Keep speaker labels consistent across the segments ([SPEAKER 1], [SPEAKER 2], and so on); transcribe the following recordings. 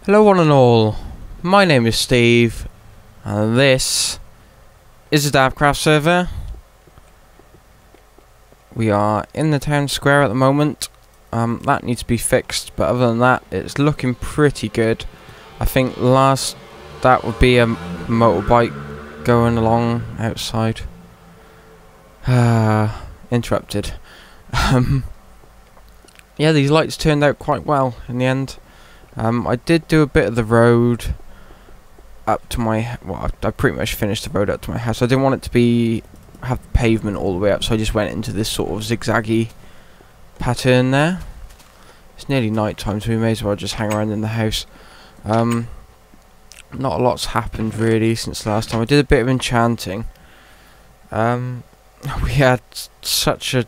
[SPEAKER 1] Hello one and all, my name is Steve, and this is the DaftCraft server. We are in the town square at the moment. That needs to be fixed, but other than that, it's looking pretty good. I think that would be a motorbike going along outside. Interrupted. Yeah, these lights turned out quite well in the end. I did do a bit of the road up to my, I pretty much finished the road up to my house. I didn't want it to have pavement all the way up, so I just went into this sort of zigzaggy pattern there. It's nearly night time, so we may as well just hang around in the house. Not a lot's happened really since last time. I did a bit of enchanting. We had such a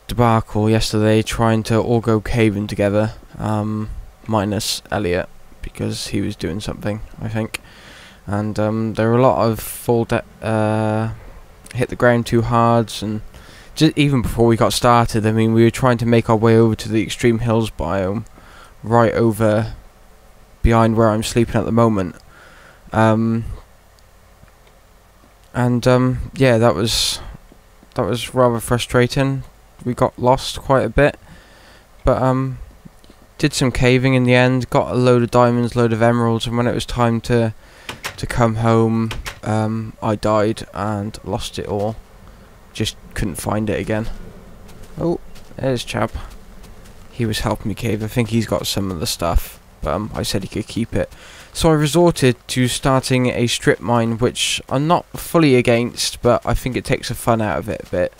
[SPEAKER 1] debacle yesterday trying to all go caving together. Minus Elliot, because he was doing something, I think. And there were a lot of hit the ground too hard, and just even before we got started, I mean, we were trying to make our way over to the extreme hills biome, right over behind where I'm sleeping at the moment. Yeah, that was rather frustrating. We got lost quite a bit, but did some caving in the end, got a load of diamonds, load of emeralds, and when it was time to come home, I died and lost it all. Just couldn't find it again. Oh, there's chap. He was helping me cave. I think he's got some of the stuff, but I said he could keep it. So I resorted to starting a strip mine, which I'm not fully against, but I think it takes the fun out of it a bit.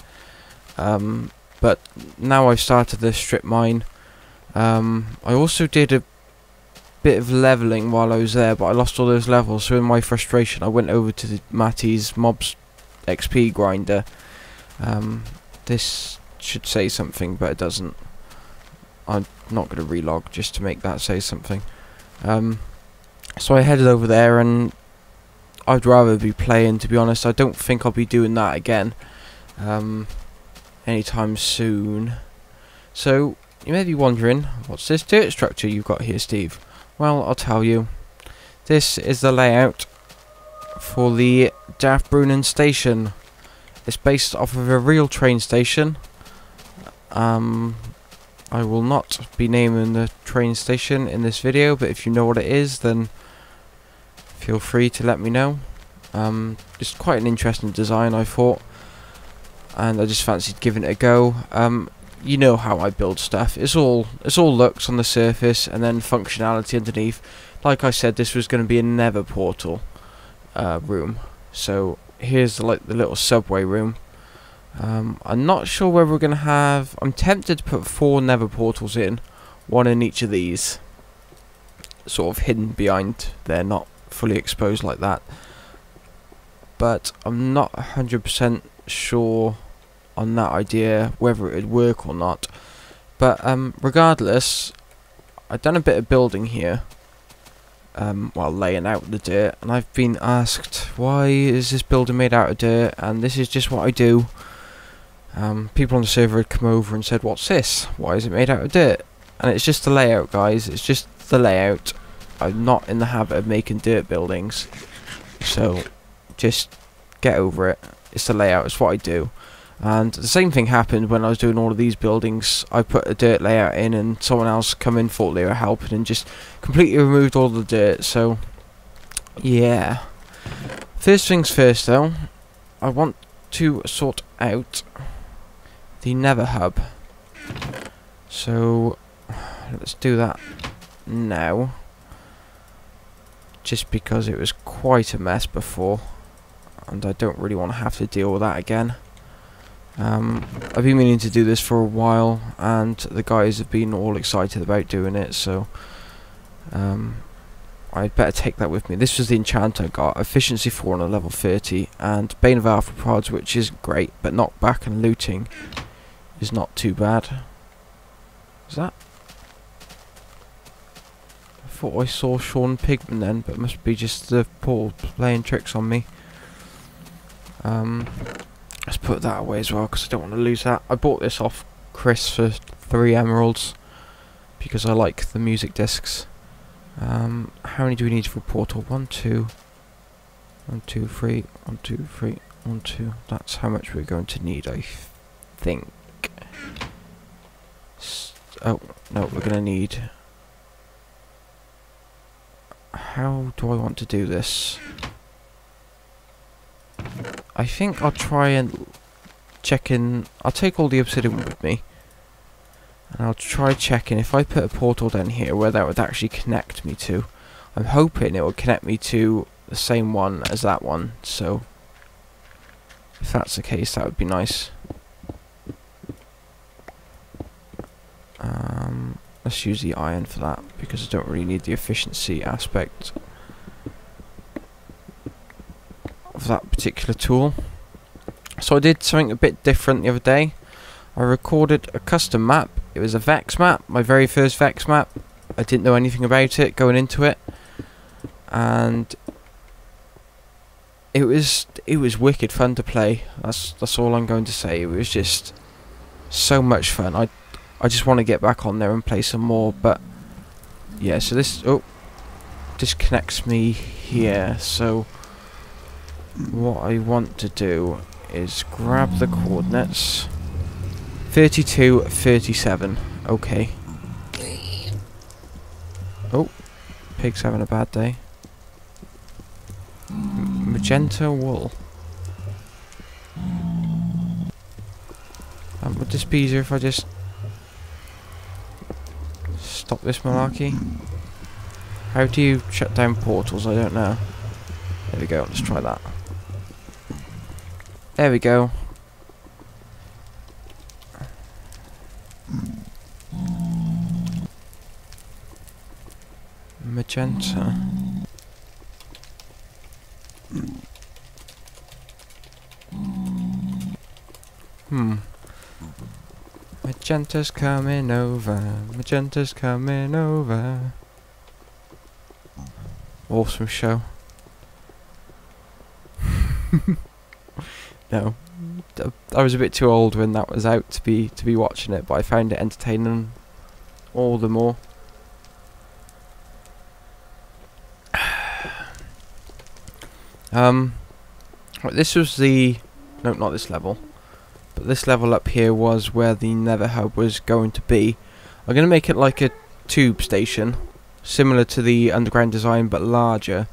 [SPEAKER 1] But now I've started this strip mine. I also did a bit of leveling while I was there, but I lost all those levels, so in my frustration I went over to Matty's mobs XP grinder. This should say something, but it doesn't. I'm not going to relog just to make that say something. So I headed over there, and I'd rather be playing, to be honest. I don't think I'll be doing that again anytime soon. So you may be wondering, what's this dirt structure you've got here, Steve? Well, I'll tell you. This is the layout for the DaftBrunnen station. It's based off of a real train station. I will not be naming the train station in this video, but if you know what it is, then feel free to let me know. It's quite an interesting design, I thought, and I just fancied giving it a go. You know how I build stuff. It's all looks on the surface and then functionality underneath. Like I said, this was going to be a nether portal room. So here's the little subway room. I'm not sure whether we're going to have. I'm tempted to put 4 nether portals in, one in each of these, sort of hidden behind. They're not fully exposed like that. But I'm not 100% sure on that idea, whether it would work or not. But regardless, I've done a bit of building here while laying out the dirt, and I've been asked, why is this building made out of dirt? And this is just what I do. People on the server had come over and said, what's this? Why is it made out of dirt? And it's just the layout, guys. It's just the layout. I'm not in the habit of making dirt buildings, so just get over it. It's the layout. It's what I do. And the same thing happened when I was doing all of these buildings. I put a dirt layout in, and someone else come in, thought they were helping, and just completely removed all the dirt. So yeah, first things first though, I want to sort out the nether hub. So let's do that now, just because it was quite a mess before, and I don't really want to have to deal with that again. I've been meaning to do this for a while, and the guys have been all excited about doing it, so I'd better take that with me. This was the enchant I got, efficiency 4 on a level 30, and Bane of Arthropods, which is great, but knockback and looting is not too bad. Is that? I thought I saw Sean Pigman then, but it must be just the Paul playing tricks on me. Let's put that away as well, because I don't want to lose that. I bought this off Chris for 3 emeralds because I like the music discs. How many do we need for a portal? 1, 2, 1, 2, 3, 1, 2, 3, 1, 2. That's how much we're going to need, I think. Oh, no, we're going to need... How do I want to do this? I think I'll try and check in... I'll take all the obsidian with me. And I'll try checking if I put a portal down here where that would actually connect me to. I'm hoping it will connect me to the same one as that one, so if that's the case, that would be nice. Let's use the iron for that, because I don't really need the efficiency aspect of that particular tool. So I did something a bit different the other day. I recorded a custom map. It was a Vex map, my very first Vex map. I didn't know anything about it going into it, and it was wicked fun to play. That's all I'm going to say. It was just so much fun. I just want to get back on there and play some more. But yeah, so this disconnects me here. So what I want to do is grab the coordinates. 32, 37. Okay. Oh, pig's having a bad day. Magenta wool. Would this be easier if I just stop this malarkey? How do you shut down portals? I don't know. There we go, let's try that. There we go. Magenta. Magenta's coming over. Magenta's coming over. Awesome show. No, I was a bit too old when that was out to be watching it, but I found it entertaining all the more. This was the... No, not this level. But this level up here was where the nether hub was going to be. I'm going to make it like a tube station, similar to the underground design, but larger.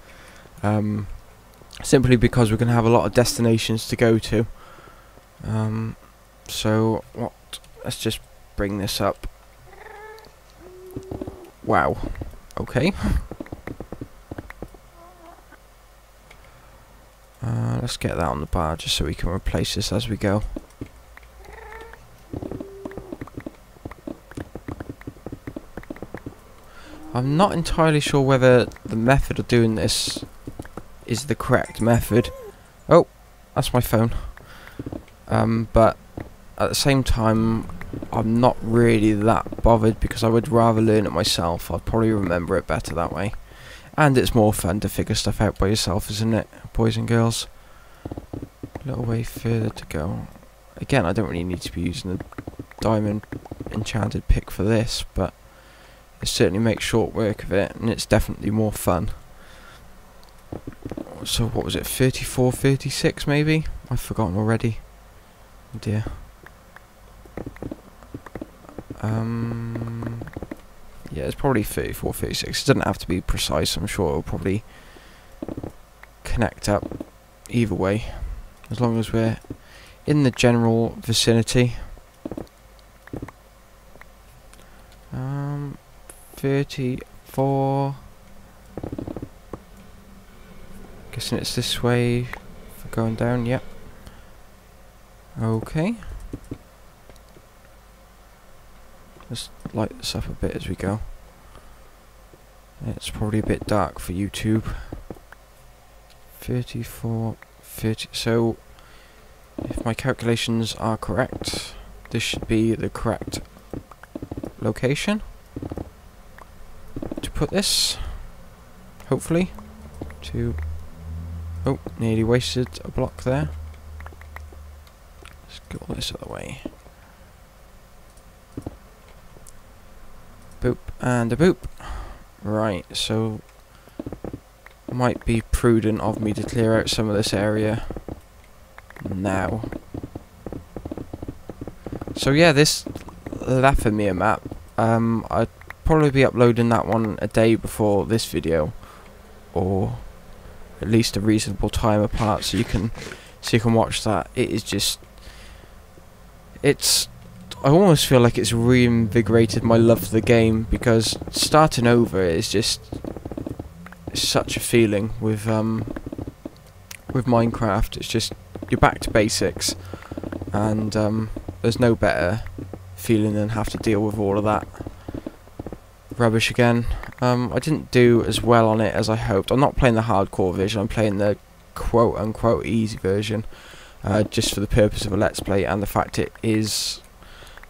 [SPEAKER 1] Simply because we're going to have a lot of destinations to go to. So, let's just bring this up. Wow. Okay. Let's get that on the bar just so we can replace this as we go. I'm not entirely sure whether the method of doing this is the correct method. Oh, that's my phone. But at the same time, I'm not really that bothered because I would rather learn it myself. I'd probably remember it better that way. And it's more fun to figure stuff out by yourself, isn't it, boys and girls? A little way further to go. Again, I don't really need to be using a diamond enchanted pick for this, but it certainly makes short work of it, and it's definitely more fun. So what was it, 34, 36 maybe? I've forgotten already. Oh dear. Yeah, it's probably 34, 36. It doesn't have to be precise. I'm sure it'll probably connect up either way, as long as we're in the general vicinity. 34. Guessing it's this way for going down. Yep. Okay. Let's light this up a bit as we go. It's probably a bit dark for YouTube. 34, 30. So, if my calculations are correct, this should be the correct location to put this. Hopefully. Oh, nearly wasted a block there. Let's get all this out of the way. Boop and a boop. Right, so it might be prudent of me to clear out some of this area now. So yeah, this Lathemere map, I'd probably be uploading that one a day before this video, or at least a reasonable time apart, so you can watch that. It is just, I almost feel like it's reinvigorated my love for the game, because starting over is just such a feeling with Minecraft. It's just, you're back to basics, and there's no better feeling than have to deal with all of that rubbish again. I didn't do as well on it as I hoped. I'm not playing the hardcore version, I'm playing the quote-unquote easy version, just for the purpose of a let's play, and the fact it is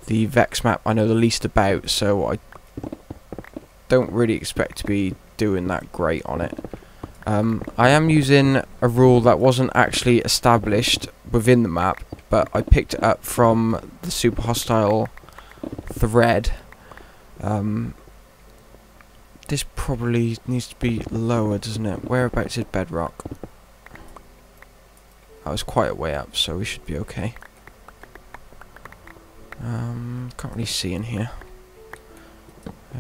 [SPEAKER 1] the Vex map I know the least about, so I don't really expect to be doing that great on it. I am using a rule that wasn't actually established within the map, but I picked it up from the Super Hostile thread. This probably needs to be lower, doesn't it? Whereabouts is bedrock? That was quite a way up, so we should be okay. Can't really see in here.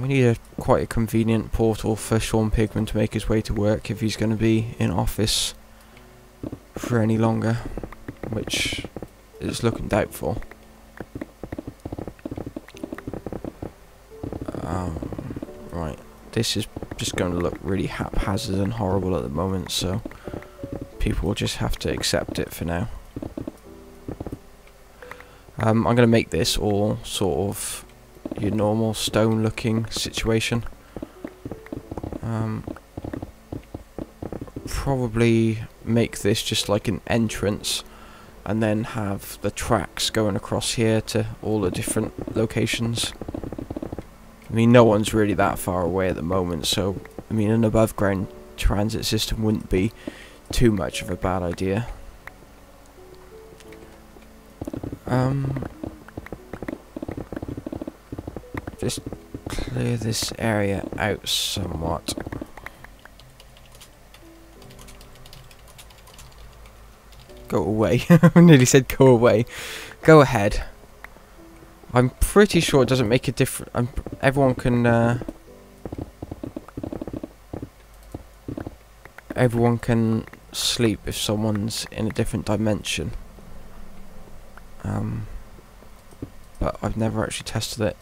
[SPEAKER 1] We need quite a convenient portal for Sean Pigman to make his way to work if he's going to be in office for any longer, which is looking doubtful. Right, this is just going to look really haphazard and horrible at the moment, so people will just have to accept it for now. I'm going to make this all sort of your normal stone looking situation. Probably make this just like an entrance, and then have the tracks going across here to all the different locations. I mean, no one's really that far away at the moment, so I mean an above ground transit system wouldn't be too much of a bad idea. Just clear this area out somewhat. Go away. I nearly said go away. Go ahead. I'm pretty sure it doesn't make a difference. Everyone can sleep if someone's in a different dimension. But I've never actually tested it.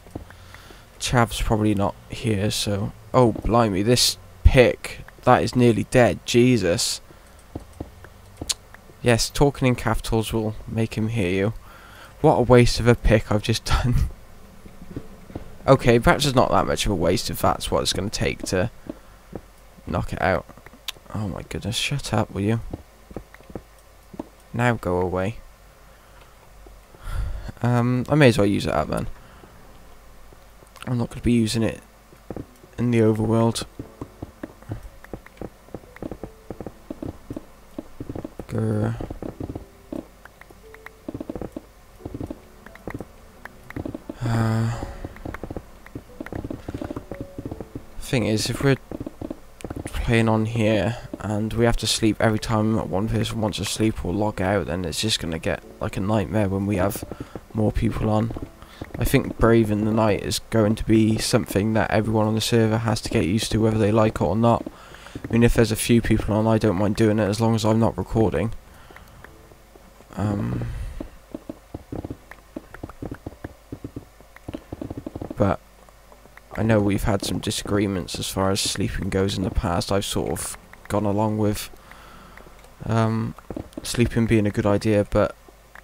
[SPEAKER 1] Chav's probably not here, so... Oh, blimey, this pick, that is nearly dead. Jesus. Yes, talking in capitals will make him hear you. What a waste of a pick I've just done. Okay, perhaps it's not that much of a waste if that's what it's going to take to knock it out. Oh my goodness, shut up, will you? Now go away. I may as well use it up then. I'm not going to be using it in the overworld. Grr. Thing is, if we're playing on here and we have to sleep every time one person wants to sleep or log out, then it's just going to get like a nightmare when we have more people on. I think Braving the Night is going to be something that everyone on the server has to get used to, whether they like it or not. I mean, if there's a few people on, I don't mind doing it as long as I'm not recording. But I know we've had some disagreements as far as sleeping goes in the past. I've sort of gone along with sleeping being a good idea, but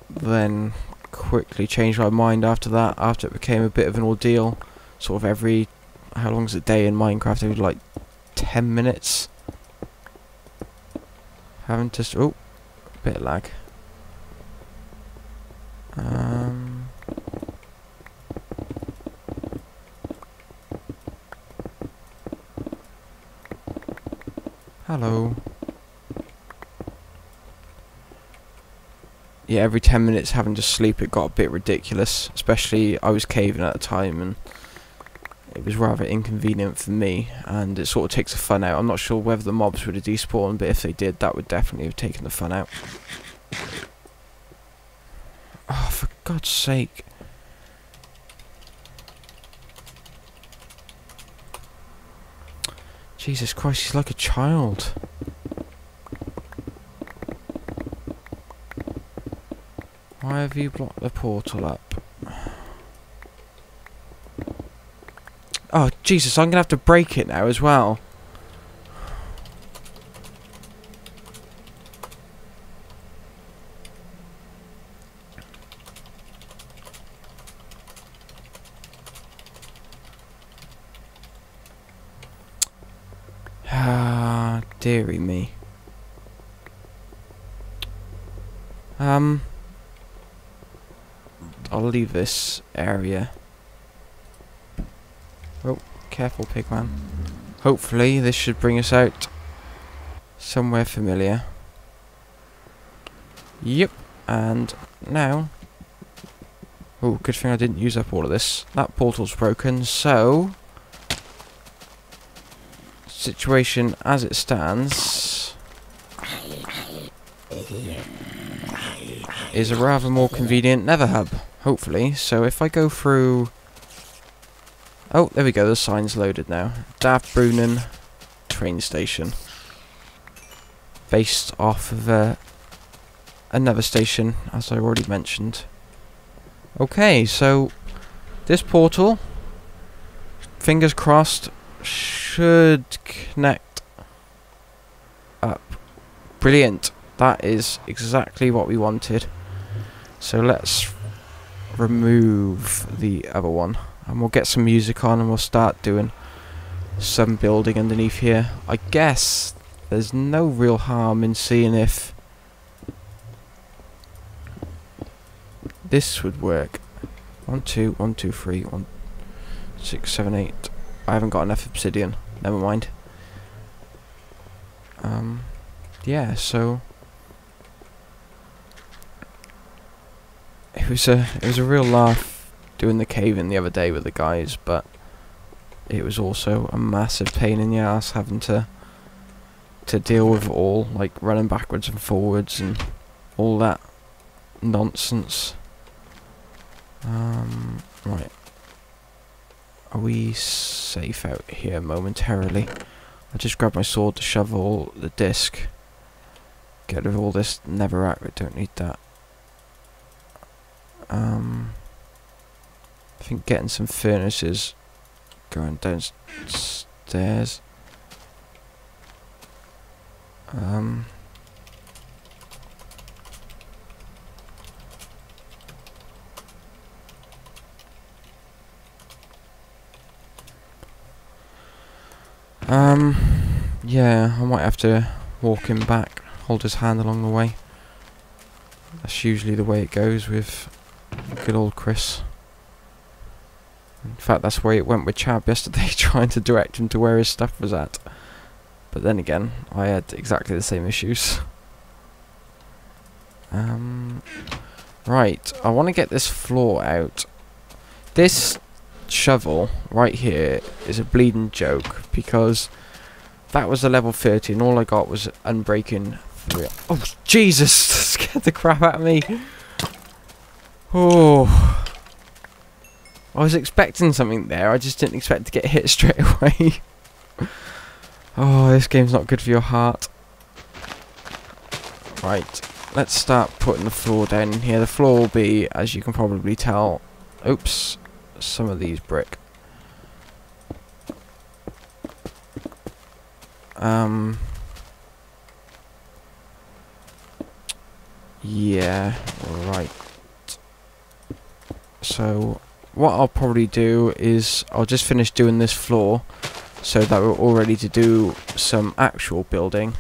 [SPEAKER 1] then quickly changed my mind after that, after it became a bit of an ordeal. Sort of every, how long's a day in Minecraft? Every like 10 minutes. Having to, oh, bit of lag. Hello. Yeah, every 10 minutes having to sleep, it got a bit ridiculous. Especially, I was caving at the time, and it was rather inconvenient for me, and it sort of takes the fun out. I'm not sure whether the mobs would have despawned, but if they did, that would definitely have taken the fun out. Oh, for God's sake. Jesus Christ, he's like a child. Why have you blocked the portal up? Oh, Jesus, I'm going to have to break it now as well. Ah, dearie me. I'll leave this area. Oh, careful, pigman. Hopefully, this should bring us out somewhere familiar. Yep, and now... Oh, good thing I didn't use up all of this. That portal's broken, so... Situation as it stands... is a rather more convenient nether hub, hopefully. So if I go through... Oh, there we go, the sign's loaded now. DaftBrunnen train station. Based off of another station, as I already mentioned. Okay, so this portal, fingers crossed, should connect up. Brilliant. That is exactly what we wanted. So let's remove the other one. And we'll get some music on and we'll start doing some building underneath here. I guess there's no real harm in seeing if this would work. 1, 2, 1, 2, 3, 1, 6, 7, 8. I haven't got enough obsidian. Never mind. Yeah, so it was a real laugh doing the cave-in the other day with the guys, but it was also a massive pain in the ass having to deal with all, like, running backwards and forwards and all that nonsense. Right. Are we safe out here momentarily? I'll just grab my sword to shovel the disc. Get rid of all this netherrack, we don't need that. I think getting some furnaces going downstairs. Yeah, I might have to walk him back, hold his hand along the way. That's usually the way it goes with good old Chris. In fact, that's the way it went with Chab yesterday, trying to direct him to where his stuff was at. But then again, I had exactly the same issues. Right, I want to get this floor out. This shovel right here is a bleeding joke, because that was a level 30 and all I got was Unbreaking 3. Oh, Jesus! Scared the crap out of me. Oh, I was expecting something there, I just didn't expect to get hit straight away. Oh, this game's not good for your heart. Right, let's start putting the floor down in here. The floor will be, as you can probably tell, oops, some of these brick. Yeah, right. So what I'll probably do is I'll just finish doing this floor so that we're all ready to do some actual building,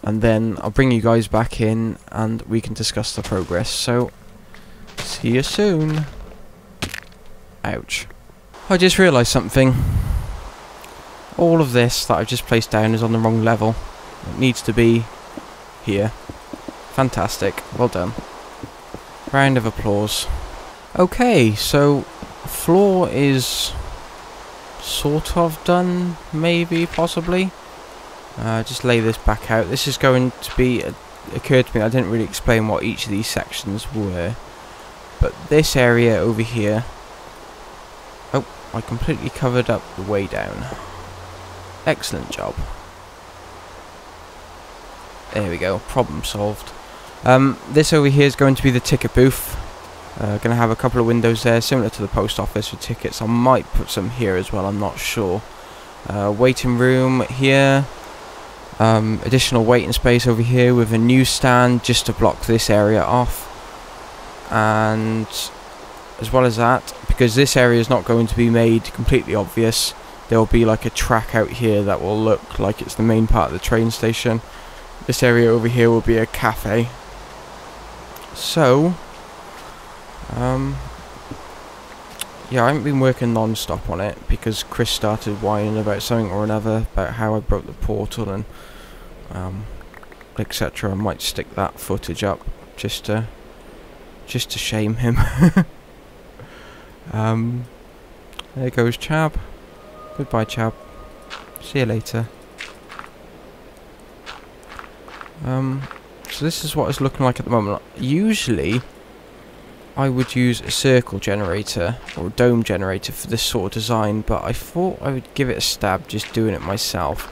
[SPEAKER 1] and then I'll bring you guys back in and we can discuss the progress. So see you soon. Ouch. I just realised something. All of this that I've just placed down is on the wrong level. It needs to be here. Fantastic. Well done. Round of applause. Okay, so floor is sort of done, maybe, possibly. Just lay this back out. This is going to be, occurred to me, I didn't really explain what each of these sections were. But this area over here, oh, I completely covered up the way down. Excellent job. There we go, problem solved. This over here is going to be the ticket booth. Going to have a couple of windows there, similar to the post office for tickets. I might put some here as well, I'm not sure. Waiting room here. Additional waiting space over here with a newsstand just to block this area off. And as well as that, because this area is not going to be made completely obvious, there will be like a track out here that will look like it's the main part of the train station. This area over here will be a cafe. So, yeah, I haven't been working non-stop on it because Chris started whining about something or another about how I broke the portal and etc. I might stick that footage up just to shame him. There goes Chab. Goodbye, Chab. See you later. So this is what it's looking like at the moment. Usually I would use a circle generator or a dome generator for this sort of design, but I thought I would give it a stab just doing it myself,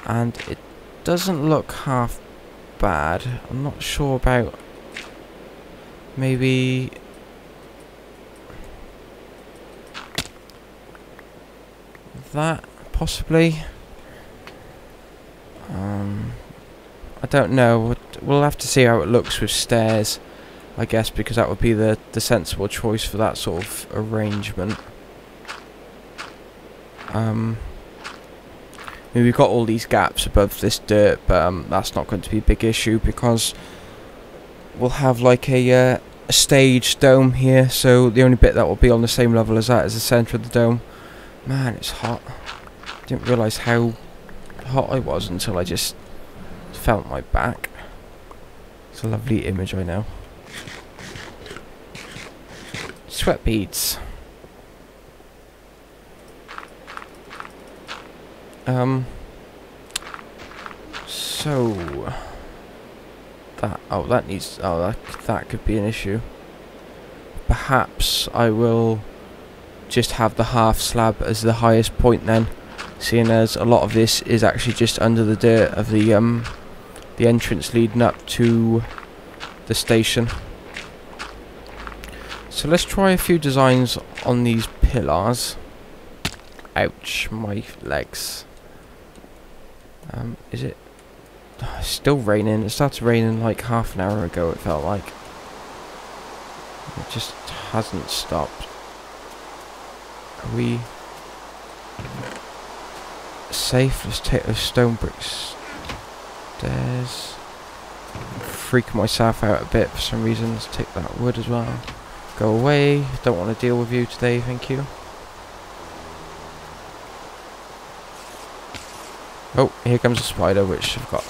[SPEAKER 1] and it doesn't look half bad. I'm not sure about maybe that, possibly. I don't know. We'll have to see how it looks with stairs, I guess, because that would be the sensible choice for that sort of arrangement. I mean, we've got all these gaps above this dirt, but that's not going to be a big issue because we'll have like a stage dome here, so the only bit that will be on the same level as that is the centre of the dome. Man, it's hot. Didn't realise how hot I was until I just felt my back. It's a lovely image, I know. Sweat beads. So that could be an issue. Perhaps I will just have the half slab as the highest point then, seeing as a lot of this is actually just under the dirt of the entrance leading up to the station. So let's try a few designs on these pillars. Ouch, my legs. Is it it's still raining? It started raining like half an hour ago, it felt like. It just hasn't stopped. Are we safe? Let's take those stone bricks. Stairs. Freak myself out a bit for some reason. Let's take that wood as well. Go away. Don't want to deal with you today, thank you. Oh, here comes a spider, which I've got.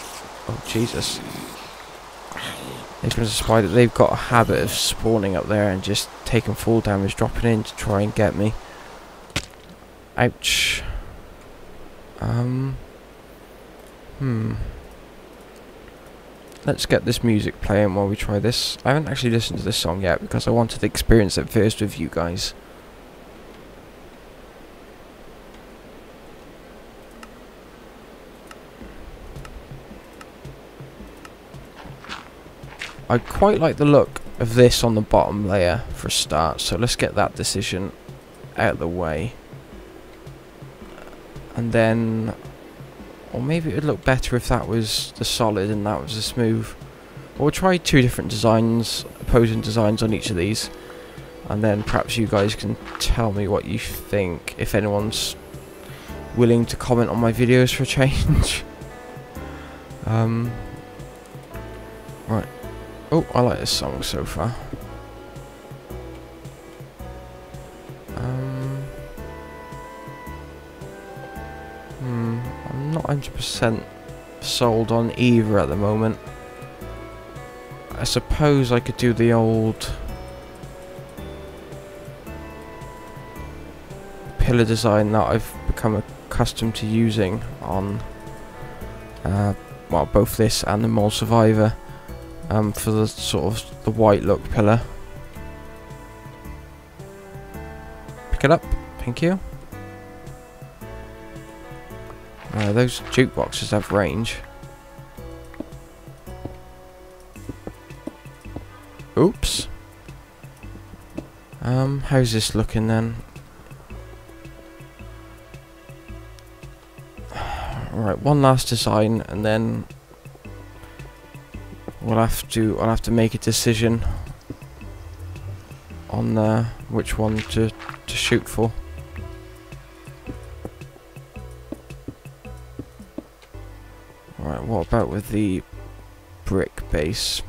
[SPEAKER 1] Oh, Jesus. Here comes a spider. They've got a habit of spawning up there and just taking full damage, dropping in to try and get me. Ouch. Let's get this music playing while we try this. I haven't actually listened to this song yet because I wanted to experience it first with you guys. I quite like the look of this on the bottom layer for a start, so let's get that decision out of the way. And then, or maybe it would look better if that was the solid and that was the smooth. We'll try two different designs, opposing designs on each of these, and then perhaps you guys can tell me what you think, if anyone's willing to comment on my videos for a change. Right. Oh, I like this song so far. I'm not 100% sold on either at the moment. I suppose I could do the old pillar design that I've become accustomed to using on well, both this and the Mole Survivor, for the sort of the white look pillar. Pick it up, thank you. Those jukeboxes have range. Oops. How's this looking then? Right, one last design, and then I'll have to make a decision on which one to shoot for. Right, what about with the brick base?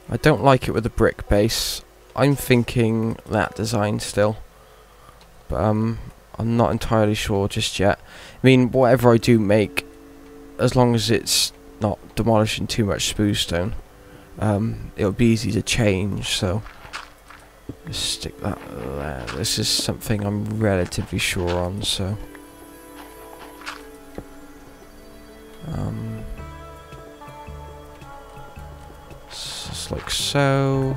[SPEAKER 1] I don't like it with the brick base. I'm thinking that design still, but I'm not entirely sure just yet. I mean, whatever I do make, as long as it's not demolishing too much smooth stone, it'll be easy to change. So just stick that there. This is something I'm relatively sure on. So just like so.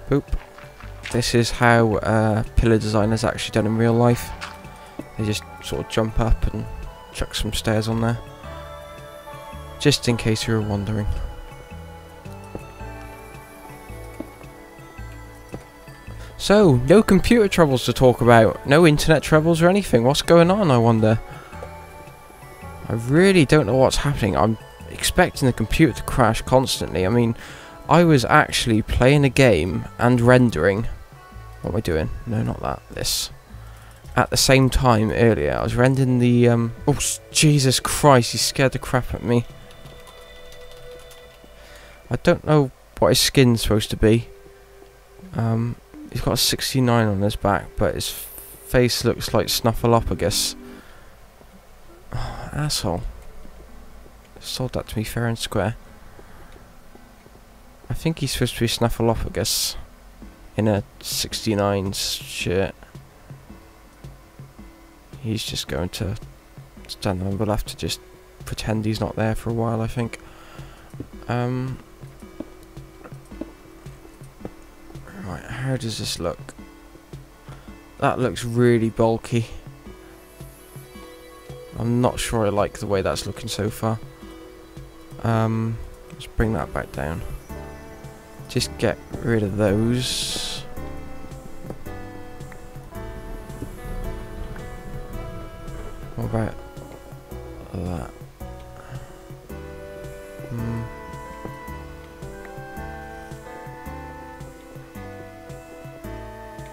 [SPEAKER 1] Boop. This is how pillar design is actually done in real life. They just sort of jump up and chuck some stairs on there. Just in case you were wondering. So, no computer troubles to talk about. No internet troubles or anything. What's going on, I wonder? I really don't know what's happening. I'm expecting the computer to crash constantly. I mean, I was actually playing a game and rendering. What am I doing? No, not that. This. At the same time earlier, I was rendering the oh, Jesus Christ! He scared the crap out of me. I don't know what his skin's supposed to be. He's got a 69 on his back, but his face looks like Snuffleupagus. Oh, asshole! Sold that to me fair and square. I think he's supposed to be Snuffleupagus in a 69 shirt. He's just going to stand there. We'll have to just pretend he's not there for a while, I think. Right, how does this look? That looks really bulky. I'm not sure I like the way that's looking so far. Let's bring that back down. Just get rid of those. What about that?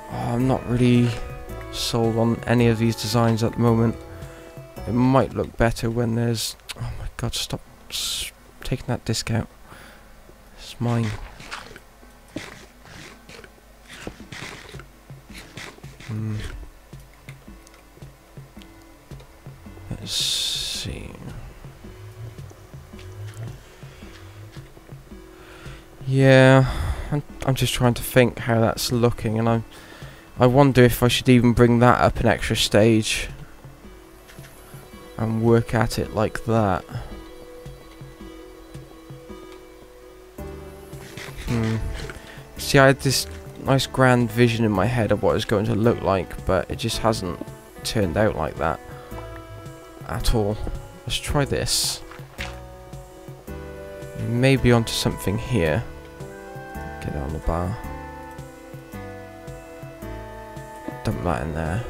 [SPEAKER 1] Oh, I'm not really sold on any of these designs at the moment. It might look better when there's... Oh my god, stop taking that disc out. It's mine. Let's see. Yeah, I'm just trying to think how that's looking, and I wonder if I should even bring that up an extra stage and work at it like that. See, I had this nice grand vision in my head of what it was going to look like, but it just hasn't turned out like that at all. Let's try this. Maybe onto something here. Get it on the bar. Dump that in there.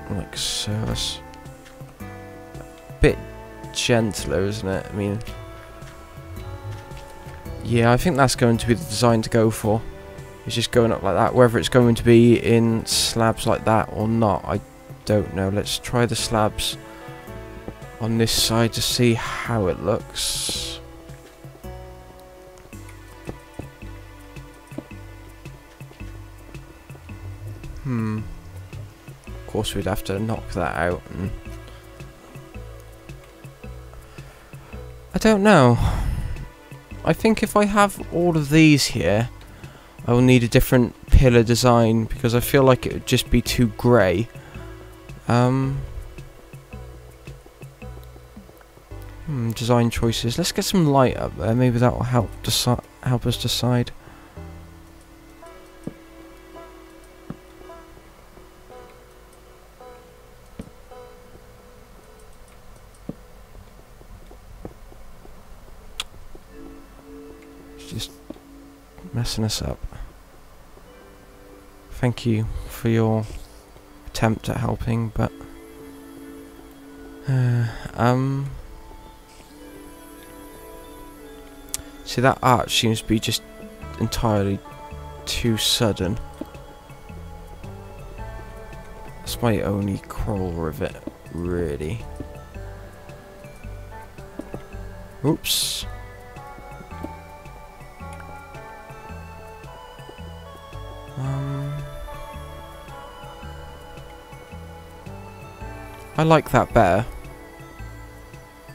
[SPEAKER 1] Like so. That's a bit gentler, isn't it? I mean, yeah, I think that's going to be the design to go for. It's just going up like that. Whether it's going to be in slabs like that or not, I don't know. Let's try the slabs on this side to see how it looks. course we'd have to knock that out, and I don't know. I think if I have all of these here, I will need a different pillar design, because I feel like it would just be too grey. Design choices. Let's get some light up there. Maybe that will help us decide. It's just messing us up. Thank you for your attempt at helping, but see, that arch seems to be just entirely too sudden. That's my only quarrel with it, really. Oops. I like that better.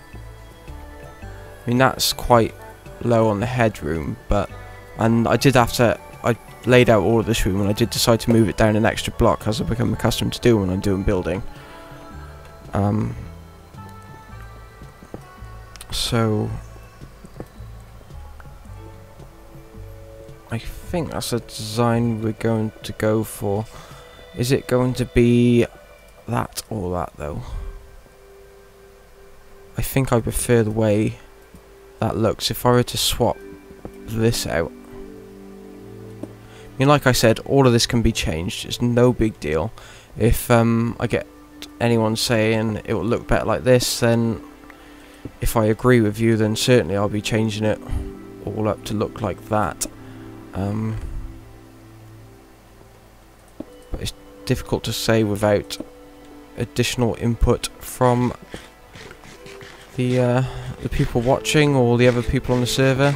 [SPEAKER 1] I mean, that's quite low on the headroom, but I laid out all of this room, and I did decide to move it down an extra block, as I've become accustomed to do when I'm doing building. So I think that's a design we're going to go for. Is it going to be that or that, though? I think I prefer the way that looks. If I were to swap this out, I mean, like I said, all of this can be changed. It's no big deal. If I get anyone saying it will look better like this, then if I agree with you, then certainly I'll be changing it all up to look like that. But it's difficult to say without additional input from the people watching or the other people on the server.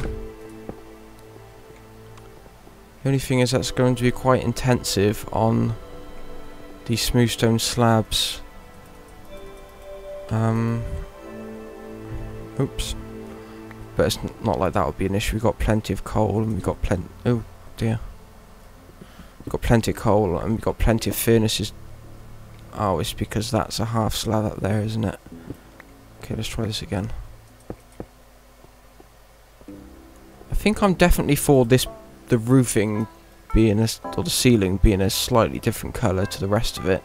[SPEAKER 1] The only thing is that's going to be quite intensive on these smooth stone slabs. Oops. But it's not like that would be an issue. We've got plenty of coal, and we've got plenty. Oh dear. We've got plenty of coal, and we've got plenty of furnaces. Oh, it's because that's a half slab up there, isn't it? Okay, let's try this again. I think I'm definitely for this, the roofing being or the ceiling being a slightly different colour to the rest of it.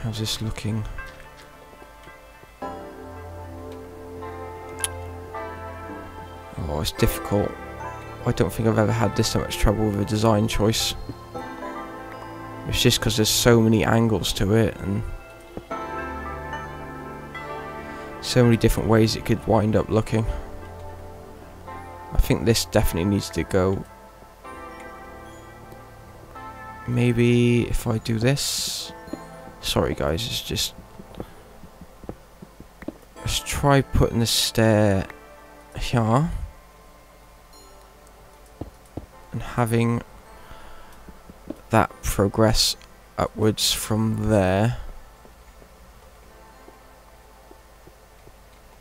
[SPEAKER 1] How's this looking? Oh, it's difficult. I don't think I've ever had this much trouble with a design choice. It's just because there's so many angles to it and so many different ways it could wind up looking. I think this definitely needs to go. Maybe if I do this. Sorry guys, it's just. Let's try putting the stair here. And having that progress upwards from there.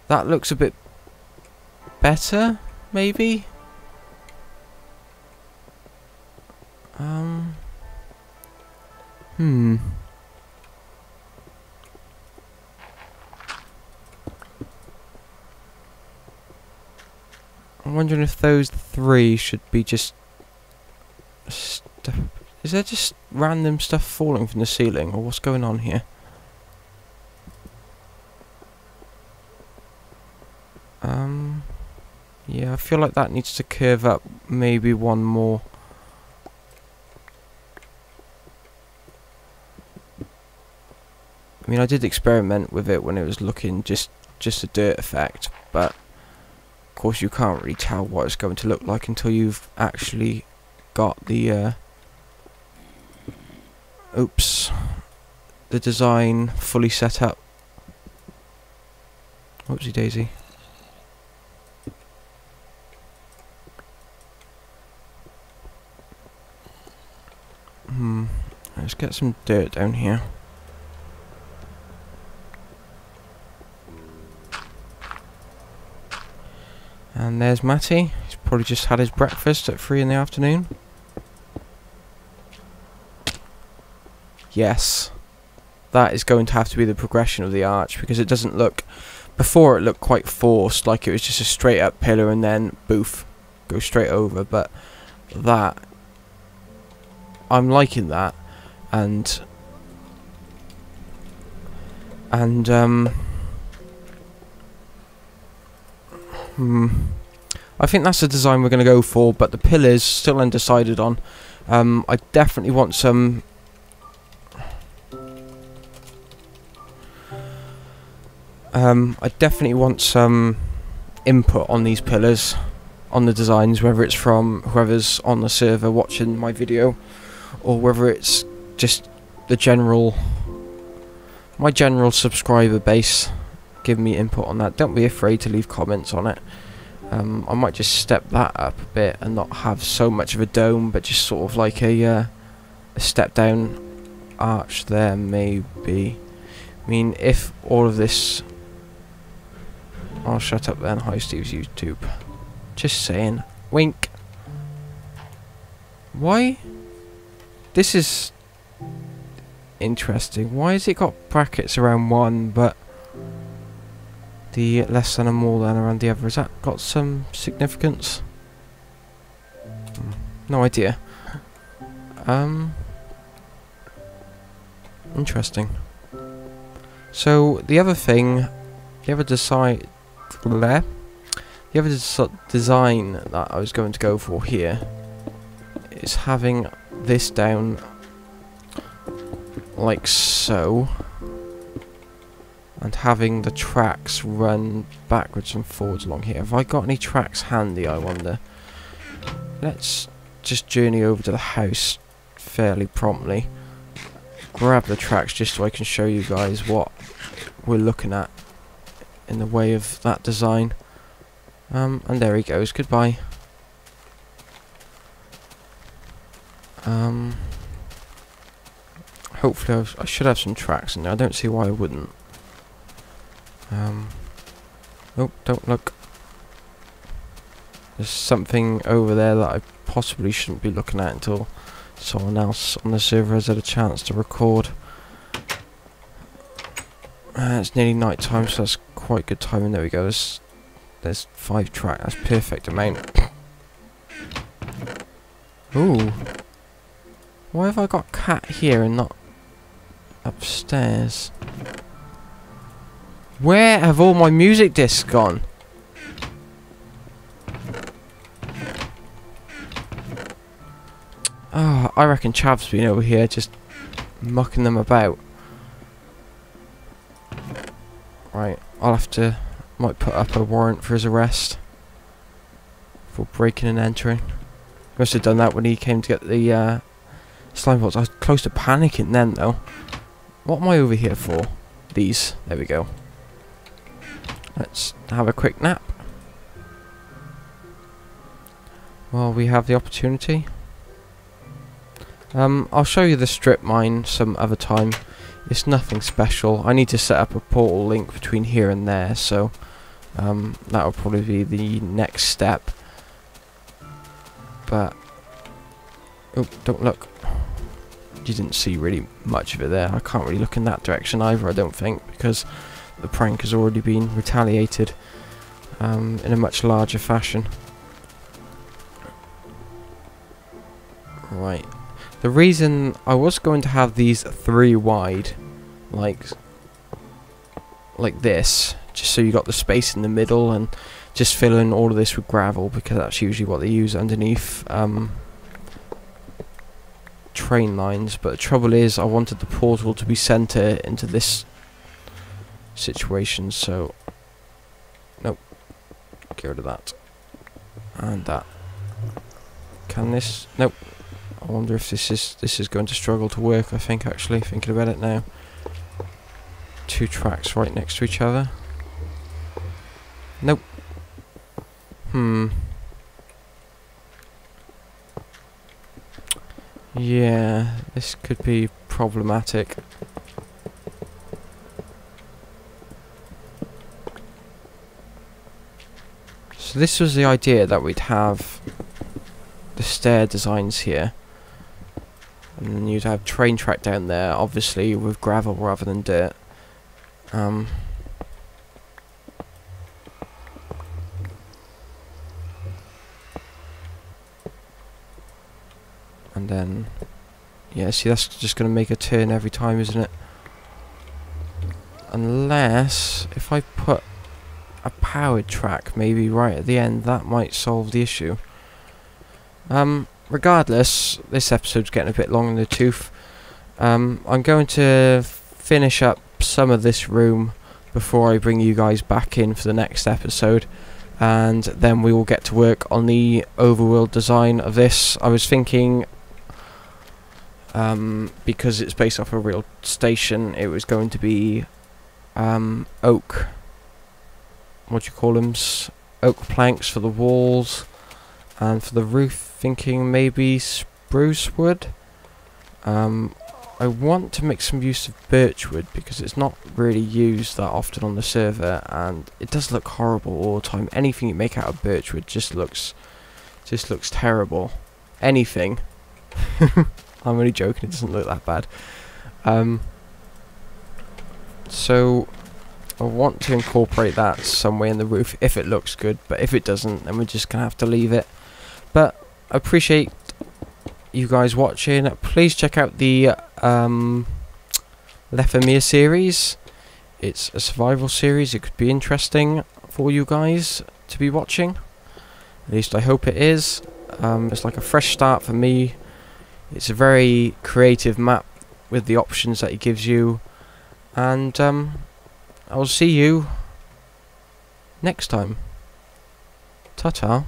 [SPEAKER 1] That looks a bit better, maybe? I'm wondering if those three should be just stuff. Is there just random stuff falling from the ceiling, or what's going on here? Yeah, I feel like that needs to curve up maybe one more. I mean, I did experiment with it when it was looking just a dirt effect, but of course you can't really tell what it's going to look like until you've actually got the the design fully set up. Whoopsie daisy. Let's get some dirt down here. And there's Matty. He's probably just had his breakfast at 3 in the afternoon. Yes. That is going to have to be the progression of the arch, because it doesn't look... Before it looked quite forced, like it was just a straight up pillar and then boof, go straight over, but that... I'm liking that, and I think that's the design we're going to go for, but the pillars still undecided on. I definitely want some... input on these pillars, on the designs, whether it's from whoever's on the server watching my video, or whether it's just the my general subscriber base giving me input on that. Don't be afraid to leave comments on it. I might just step that up a bit and not have so much of a dome, but just sort of like a step down arch there, maybe. I mean, if all of this... I'll shut up then. Hi, Steve's YouTube. Just saying. Wink. Why? This is interesting. Why has it got brackets around one, but the less than and more than around the other? Has that got some significance? No idea. Interesting. So the other thing, the other design that I was going to go for here is having this down like so, and having the tracks run backwards and forwards along here. Have I got any tracks handy, I wonder? Let's just journey over to the house fairly promptly, grab the tracks just so I can show you guys what we're looking at in the way of that design. And there he goes. Goodbye. Hopefully I should have some tracks in there. I don't see why I wouldn't. Oh, don't look. There's something over there that I possibly shouldn't be looking at until someone else on the server has had a chance to record. It's nearly night time, so that's quite good timing. There we go. There's 5 tracks. That's perfect amount. Ooh. Why have I got cat here and not upstairs? Where have all my music discs gone? Oh, I reckon Chav's been over here just mucking them about. Right, might put up a warrant for his arrest for breaking and entering. Must have done that when he came to get the slime balls. I was close to panicking then though. What am I over here for? These. There we go. Let's have a quick nap while we have the opportunity. I'll show you the strip mine some other time. It's nothing special. I need to set up a portal link between here and there, so that'll probably be the next step. But oh, don't look. You didn't see really much of it there. I can't really look in that direction either, I don't think, because the prank has already been retaliated in a much larger fashion. Right. The reason I was going to have these 3 wide, like this, just so you got the space in the middle, and just fill in all of this with gravel, because that's usually what they use underneath train lines. But the trouble is, I wanted the portal to be centre into this situation, so nope, get rid of that and that. Can this? Nope. I wonder if this is going to struggle to work. I think, actually, thinking about it now. 2 tracks right next to each other. Nope. Yeah, this could be problematic. So this was the idea, that we'd have the stair designs here. And then you'd have train track down there, obviously with gravel rather than dirt. And then, yeah, see, that's just going to make a turn every time, isn't it? Unless, if I put a powered track maybe right at the end, that might solve the issue. Regardless, this episode's getting a bit long in the tooth. I'm going to finish up some of this room before I bring you guys back in for the next episode, and then we will get to work on the overworld design of this. I was thinking, because it's based off a real station, it was going to be oak, what do you call them, oak planks for the walls, and for the roof thinking maybe spruce wood. I want to make some use of birch wood because it's not really used that often on the server, and it does look horrible all the time. Anything you make out of birch wood just looks terrible. Anything. I'm only joking, it doesn't look that bad. So I want to incorporate that some way in the roof if it looks good, but if it doesn't, then we're just gonna have to leave it. But I appreciate you guys watching. Please check out the Lefamir series. It's a survival series. It could be interesting for you guys to be watching. At least I hope it is. It's like a fresh start for me. It's a very creative map with the options that it gives you, and I'll see you next time. Ta-ta.